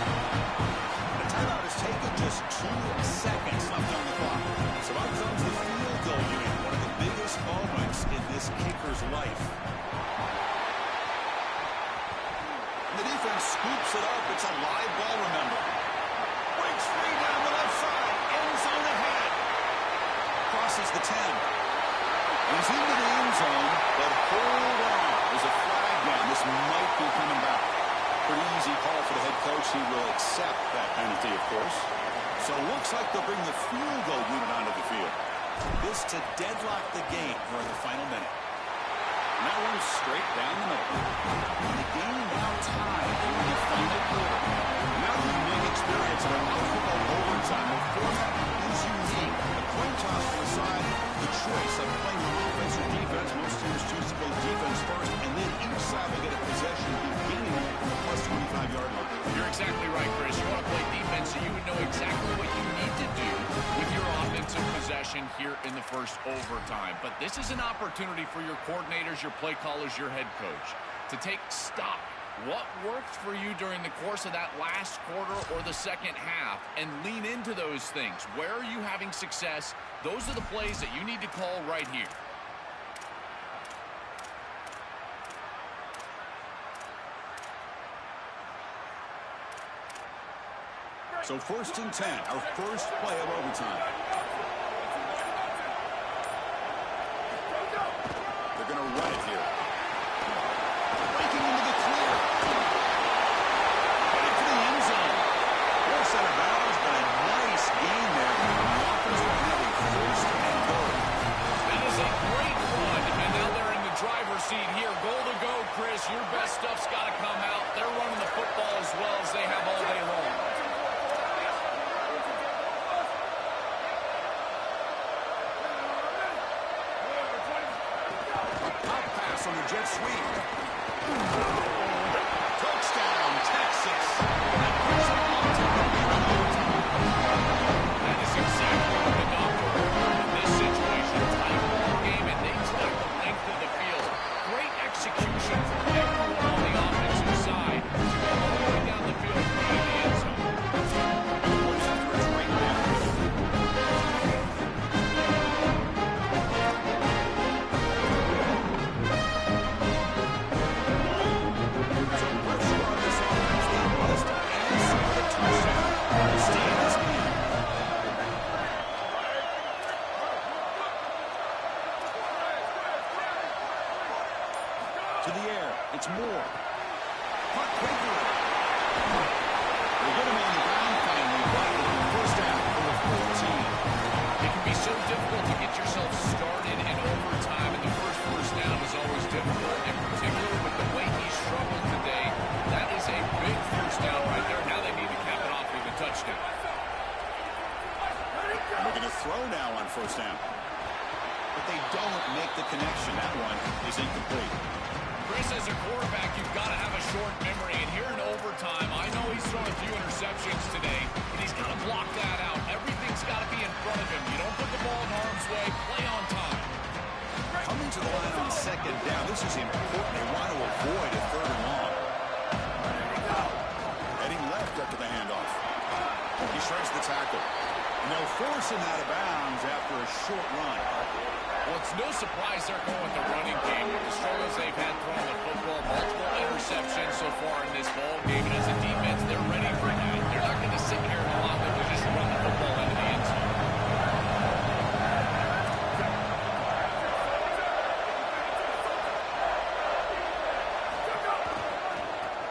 Speaker 1: The timeout is taken, just 2 seconds left on the clock. So out comes the field goal unit, one of the biggest moments in this kicker's life. And the defense scoops it up. It's a live ball, remember. Breaks free down the left side. End zone ahead. Crosses the 10. He's into the end zone, but hold on. There's a flag down. This might be coming back. Pretty easy call for the head coach. He will accept that penalty, of course. So it looks like they'll bring the field goal unit onto the field. This to deadlock the game during the final minute. And that one's straight down the middle. And the game now tied in the final quarter. Now the unique experience of an football overtime. The format is unique. The coin toss to the side, the choice of playing on offense or defense. Most teams choose to play defense first, and then each side will get a possession beginning from the plus 25-yard line.
Speaker 3: You're exactly right, Chris. You want to play defense so you would know exactly what you need to do with your offensive possession here in the first overtime. But this is an opportunity for your coordinators, your play callers, your head coach to take stock. What worked for you during the course of that last quarter or the second half, and lean into those things. Where are you having success? Those are the plays that you need to call right here.
Speaker 1: So 1st and 10, our first play of overtime. They're going to run it here. Breaking into the clear. Headed to the end zone. Force out of bounds, but a nice gain there. The offense will have a 1st and goal.
Speaker 3: That is a great run, and now they're in the driver's seat here. Goal to go, Chris. Your best stuff's got to come out. They're running the football as well as they have all day long.
Speaker 1: On the jet sweep. Touchdown, Texas.
Speaker 3: That is exactly what the doctor ordered in this situation. Tight ball game, and they took the length of the field. Great execution from everyone on the offensive side to go all the way down the field and put it in the end zone.
Speaker 1: To the air, it's Moore. Caught quickly. They get him on the ground finally, but first down for the 14.
Speaker 3: It can be so difficult to get yourself started in overtime, and the first down is always difficult, in particular with the way he struggled today. That is a big first down right there. Now they need to cap it off with a touchdown.
Speaker 1: And we're going to throw now on 1st down. But they don't make the connection. That one is incomplete.
Speaker 3: Chris, as a quarterback, you've got to have a short memory, and here in overtime, I know he's thrown a few interceptions today, but he's got to block that out. Everything's got to be in front of him. You don't put the ball in harm's way. Play on time.
Speaker 1: Coming to the line on 2nd down. This is important. They want to avoid a 3rd and long. Heading left after the handoff. He shreds the tackle. And they'll force him out of bounds after a short run.
Speaker 3: Well, it's no surprise they're going with the running game with the struggles they've had throwing the football, multiple interceptions so far in this ball game. And as a defense, they're ready for that. They're not going to sit here and allow them to just run the football into the end zone.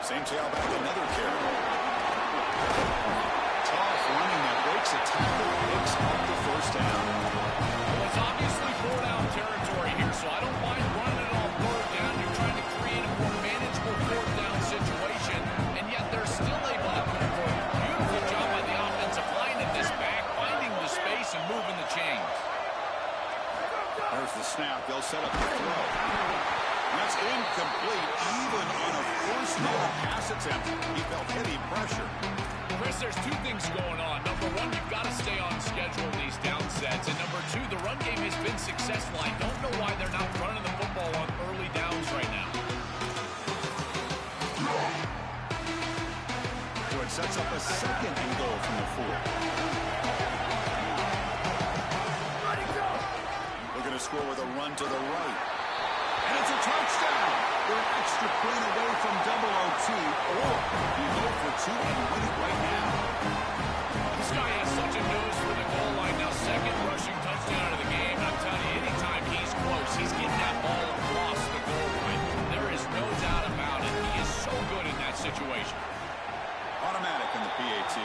Speaker 1: Same tailback, another carry. Tough running that breaks a tackle, picks up the 1st down.
Speaker 3: Well, it's obviously 4-down territory here, so I don't mind running it on 3rd down. You're trying to create a more manageable 4th down situation, and yet they're still able to convert. Beautiful job by the offensive line in this back, finding the space and moving the chains.
Speaker 1: There's the snap. They'll set up the throw. And that's incomplete, even on a 1st down pass attempt. He felt heavy pressure.
Speaker 3: Chris, there's two things going on. Number one, you've got to stay on schedule in these down sets. And number
Speaker 1: second and goal from the 4. Looking to score with a run to the right. And it's a touchdown. They're an extra point away from double OT, or you go for 2 and win it right now.
Speaker 3: This guy has such a nose for the goal line now. Second rushing touchdown of the game. I'm telling you, anytime he's close, he's getting that ball across the goal line. There is no doubt about it. He is so good in that situation.
Speaker 1: Automatic in the PAT.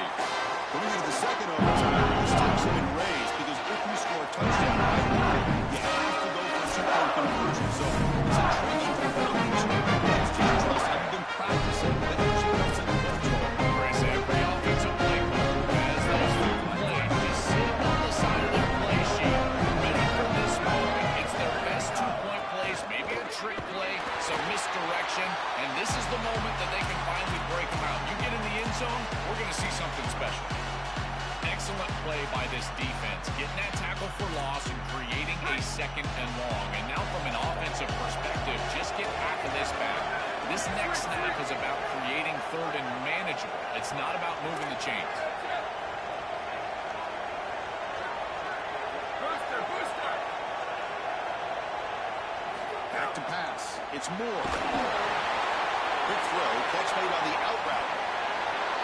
Speaker 1: Going into the second overtime, the stakes have been raised because if you score a touchdown right now, you have to go for a two-point conversion. So it's a tricky combination. These team trusts haven't been practicing. That usually comes in the territory.
Speaker 3: Chris, every offensive play caller has those three plays just sitting on the side of their play sheet, ready for this moment. It's their best two-point plays, maybe a trick play, some misdirection, and this is the moment that they can finally break them out. You get in the end zone, we're going to see something special. Excellent play by this defense, getting that tackle for loss and creating a second and long. And now from an offensive perspective, just get half of this back. This next snap is about creating third and manageable. It's not about moving the chains.
Speaker 1: Back to pass. It's Moore. Quick throw. Catch made on the out route.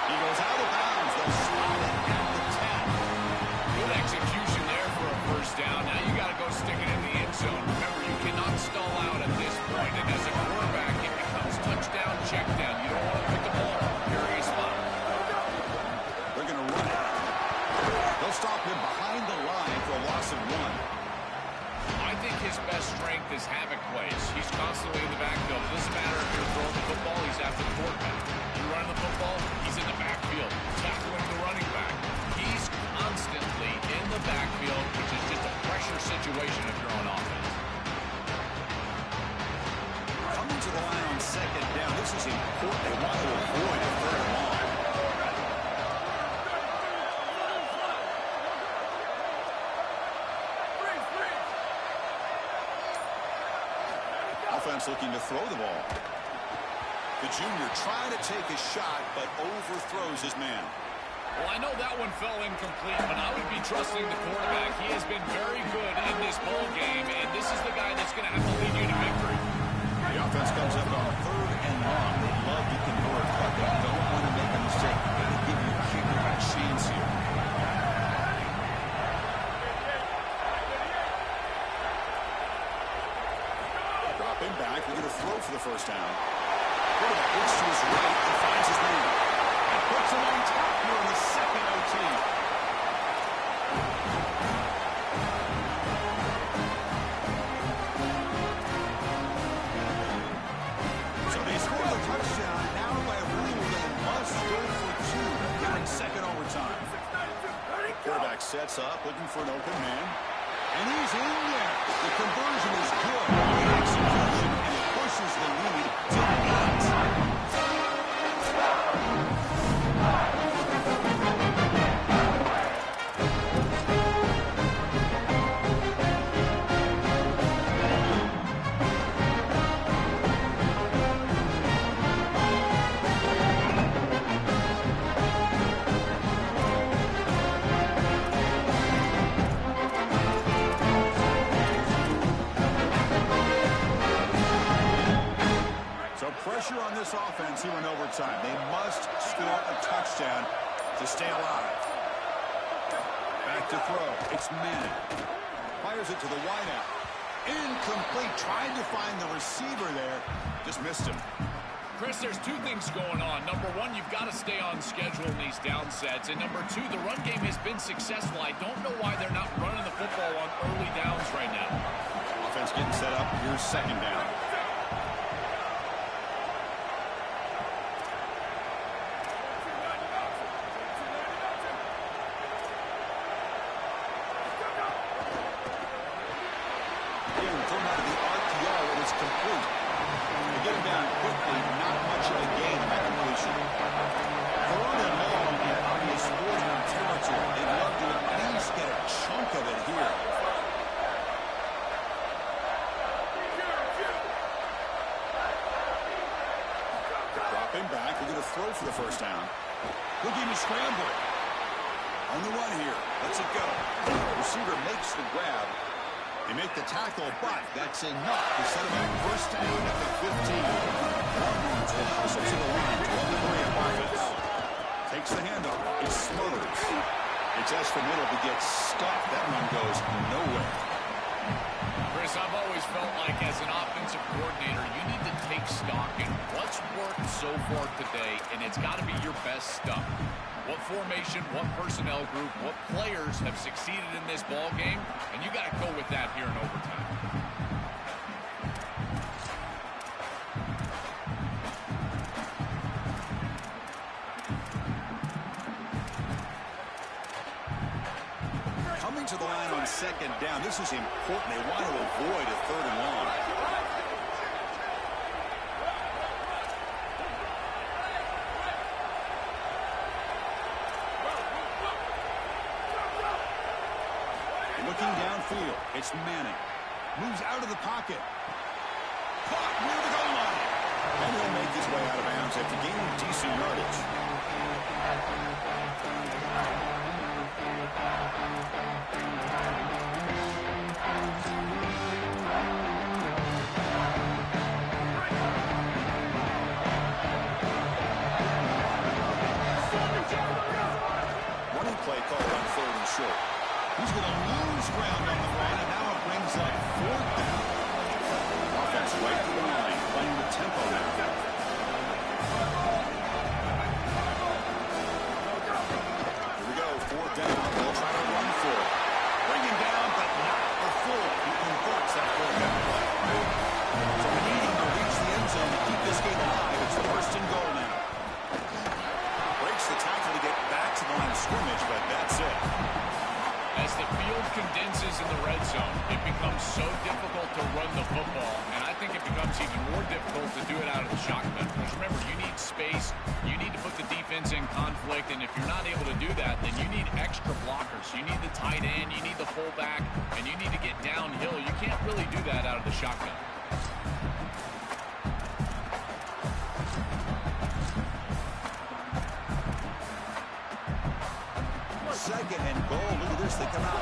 Speaker 1: He goes out of bounds. They'll slide it at the 10.
Speaker 3: Good execution there for a first down. Now you got to go stick it in the end zone. Remember, you cannot stall out at this point. And as a quarterback, it becomes touchdown, check down. You don't want to put the ball in a precarious spot.
Speaker 1: They're going to run it. They'll stop him behind the line for a loss of 1.
Speaker 3: I think his best strength is havoc plays. He's constantly in the backfield. It doesn't matter if you're throwing the football, he's after the quarterback. You're running the football, he's in the backfield, tackling the running back. He's constantly in the backfield, which is just a pressure situation if you're on offense.
Speaker 1: Coming to the line on second down. This is important. They want to avoid a third and long. Offense looking to throw the ball. The junior trying to take a shot, but overthrows his man.
Speaker 3: Well, I know that one fell incomplete, but I would be trusting the quarterback. He has been very good in this ball game, and this is the guy that's going to have to lead you to victory.
Speaker 1: The offense comes up on third and long. They love to convert, but they don't want to make a mistake. Got to give your kicker a chance here. Dropping back, we're going to throw for the first down. Quarterback looks to his right and finds his man. And puts him on top here in the second OT. So they score the touchdown, and now by a rule they must go for 2 here in second overtime. Quarterback sets up, looking for an open man. And he's in there. The conversion is good. The execution, and it pushes the lead to 8. Pressure on this offense here in overtime. They must score a touchdown to stay alive. Back to throw. It's Manning. Fires it to the wideout. Incomplete. Trying to find the receiver there. Just missed him.
Speaker 3: Chris, there's two things going on. Number one, you've got to stay on schedule in these down sets. And number two, the run game has been successful. I don't know why they're not running the football on early downs right now.
Speaker 1: Offense getting set up. Here's second down. Back. We're going to throw for the first down. Looking to scramble. On the run here. Lets it go. Receiver makes the grab. They make the tackle, but that's enough to set him up first down at the 15. LHorns will hustle to the line to run the play of offense. Takes the handoff. It smothers. It's as for middle to get stopped. That one goes nowhere.
Speaker 3: Chris, I've always felt like as an offensive coordinator, you need to take stock in what's worked so far today, and it's got to be your best stuff. What formation, what personnel group, what players have succeeded in this ball game, and you got to go with that here in overtime.
Speaker 1: Coming to the line on second down. This is important. They want to avoid a third and long. Looking downfield, it's Manning. Moves out of the pocket. Caught near the goal line. And he'll make his way out of bounds after gaining decent yardage. Running play called on third and short. He's going to lose ground on the run, and now it brings up fourth down. Offense right to the line, playing the tempo now. Here we go, fourth down. They'll try to run for it. Bring him down, but not before he converts that fourth down play. So needing to reach the end zone to keep this game alive. It's first and goal now. Breaks the tackle to get back to the line of scrimmage, but that's it.
Speaker 3: As the field condenses in the red zone, it becomes so difficult to run the football, and I think it becomes even more difficult to do it out of the shotgun. Because remember, you need space, you need to put the defense in conflict, and if you're not able to do that, then you need extra blockers. You need the tight end, you need the fullback, and you need to get downhill. You can't really do that out of the shotgun.
Speaker 1: Second and goal. Look at this. They come out